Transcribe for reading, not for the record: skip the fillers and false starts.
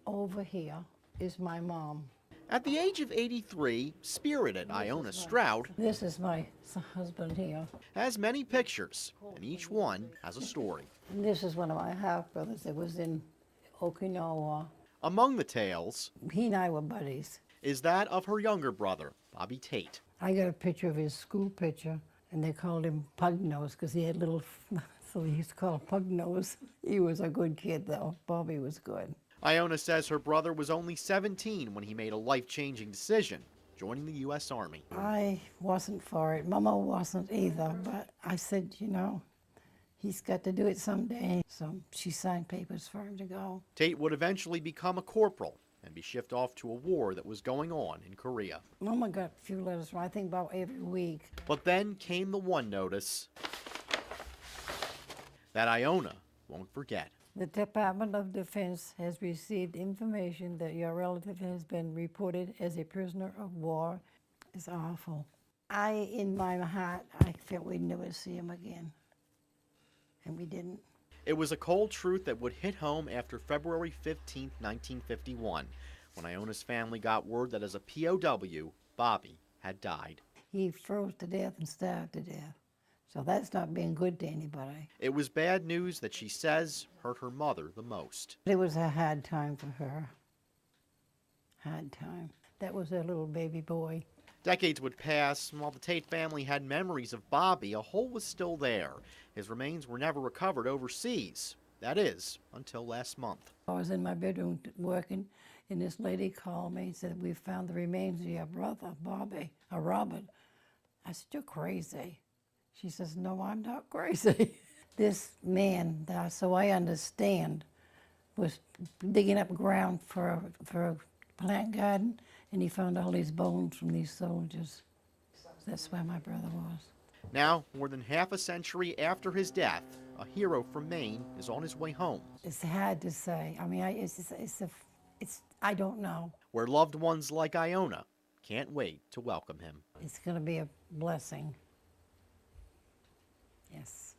over here is my mom. At the age of 83, spirited Iona Stroud This is my husband here. has many pictures, and each one has a story. And this is one of my half brothers that was in Okinawa. Among the tales He and I were buddies. is that of her younger brother, Bobby Tait. I got a picture of his school picture, and they called him Pug Nose because he had little, so he used to call him Pug Nose. He was a good kid, though. Bobby was good. Iona says her brother was only 17 when he made a life-changing decision, joining the U.S. Army. I wasn't for it. Mama wasn't either, but I said, you know, he's got to do it someday. So she signed papers for him to go. Tait would eventually become a corporal and be shipped off to a war that was going on in Korea. Mama got a few letters from, I think, about every week. But then came the one notice that Iona won't forget. The Department of Defense has received information that your relative has been reported as a prisoner of war. It's awful. In my heart, I felt we'd never see him again. And we didn't. It was a cold truth that would hit home after February 15, 1951, when Iona's family got word that as a POW, Bobby had died. He froze to death and starved to death. So that's not being good to anybody. It was bad news that she says hurt her mother the most. It was a hard time for her. Hard time. That was her little baby boy. Decades would pass, and while the Tait family had memories of Bobby, a hole was still there. His remains were never recovered overseas. That is, until last month. I was in my bedroom working, and this lady called me and said, "We found the remains of your brother, Bobby, or Robert." I said, "You're crazy." She says, "No, I'm not crazy." This man, so I understand, was digging up ground for a plant garden, and he found all these bones from these soldiers. That's where my brother was. Now, more than half a century after his death, a hero from Maine is on his way home, It's hard to say. I mean, I don't know. where loved ones like Iona can't wait to welcome him. It's going to be a blessing. Yes.